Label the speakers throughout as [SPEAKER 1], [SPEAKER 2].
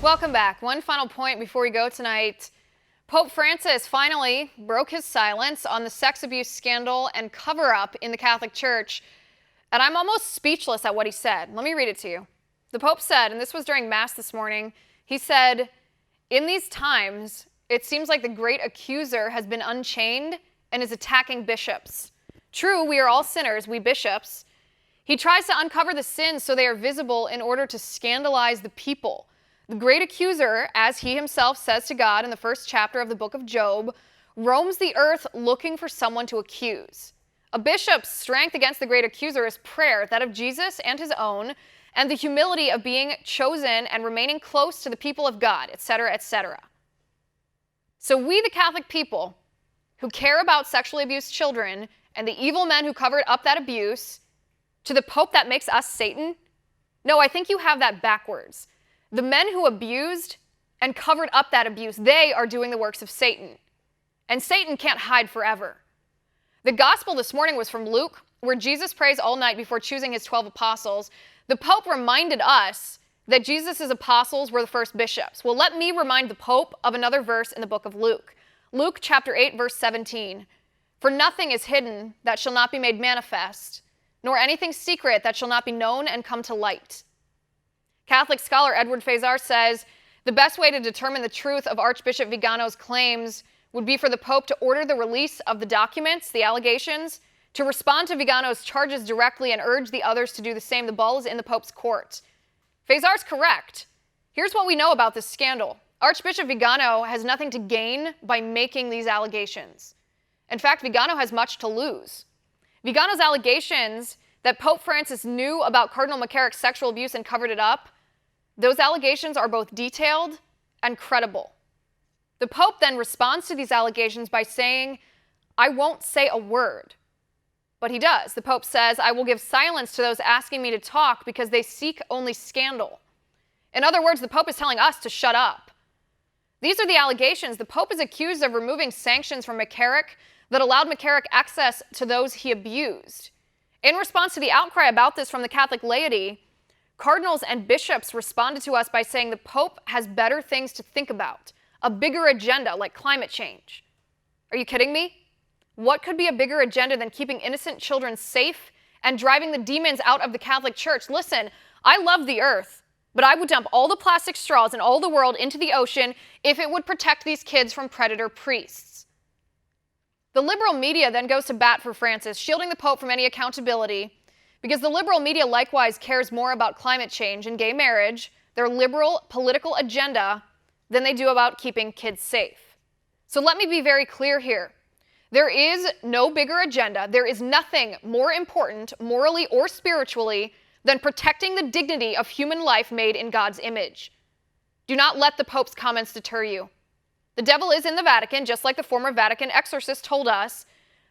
[SPEAKER 1] Welcome back. One final point before we go tonight. Pope Francis finally broke his silence on the sex abuse scandal and cover-up in the Catholic Church. And I'm almost speechless at what he said. Let me read it to you. The Pope said, and this was during Mass this morning, he said, "In these times, it seems like the great accuser has been unchained and is attacking bishops. True, we are all sinners, we bishops. He tries to uncover the sins so they are visible in order to scandalize the people. The great accuser, as he himself says to God in the first chapter of the book of Job, roams the earth looking for someone to accuse. A bishop's strength against the great accuser is prayer, that of Jesus and his own, and the humility of being chosen and remaining close to the people of God, etc., etc." So we, the Catholic people, who care about sexually abused children and the evil men who covered up that abuse, to the Pope that makes us Satan? No, I think you have that backwards. The men who abused and covered up that abuse, they are doing the works of Satan. And Satan can't hide forever. The gospel this morning was from Luke, where Jesus prays all night before choosing his 12 apostles. The Pope reminded us that Jesus' apostles were the first bishops. Well, let me remind the Pope of another verse in the book of Luke. Luke chapter 8, verse 17. "For nothing is hidden that shall not be made manifest, nor anything secret that shall not be known and come to light." Catholic scholar Edward Fezar says, the best way to determine the truth of Archbishop Vigano's claims would be for the Pope to order the release of the documents, the allegations, to respond to Vigano's charges directly and urge the others to do the same. The ball is in the Pope's court. Fezar's correct. Here's what we know about this scandal. Archbishop Vigano has nothing to gain by making these allegations. In fact, Vigano has much to lose. Vigano's allegations that Pope Francis knew about Cardinal McCarrick's sexual abuse and covered it up, those allegations are both detailed and credible. The Pope then responds to these allegations by saying, "I won't say a word." But he does. The Pope says, "I will give silence to those asking me to talk because they seek only scandal." In other words, the Pope is telling us to shut up. These are the allegations. The Pope is accused of removing sanctions from McCarrick that allowed McCarrick access to those he abused. In response to the outcry about this from the Catholic laity, cardinals and bishops responded to us by saying the Pope has better things to think about, a bigger agenda like climate change. Are you kidding me? What could be a bigger agenda than keeping innocent children safe and driving the demons out of the Catholic Church? Listen, I love the earth, but I would dump all the plastic straws in all the world into the ocean if it would protect these kids from predator priests. The liberal media then goes to bat for Francis, shielding the Pope from any accountability, because the liberal media likewise cares more about climate change and gay marriage, their liberal political agenda, than they do about keeping kids safe. So let me be very clear here. There is no bigger agenda. There is nothing more important, morally or spiritually, than protecting the dignity of human life made in God's image. Do not let the Pope's comments deter you. The devil is in the Vatican, just like the former Vatican exorcist told us.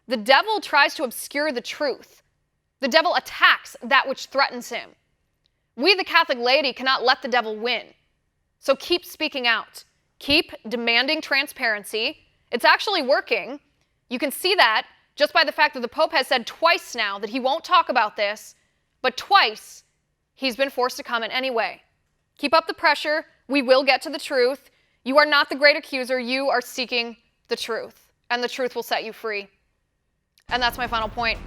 [SPEAKER 1] The devil tries to obscure the truth. The devil attacks that which threatens him. We, the Catholic laity, cannot let the devil win. So keep speaking out. Keep demanding transparency. It's actually working. You can see that just by the fact that the Pope has said twice now that he won't talk about this, but twice he's been forced to comment anyway. Keep up the pressure. We will get to the truth. You are not the great accuser. You are seeking the truth, and the truth will set you free. And that's my final point.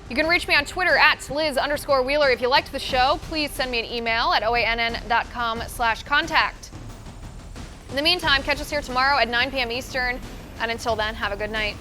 [SPEAKER 1] You can reach me on Twitter at Liz_Wheeler. If you liked the show, please send me an email at oann.com/contact. In the meantime, catch us here tomorrow at 9 p.m. Eastern, and until then, have a good night.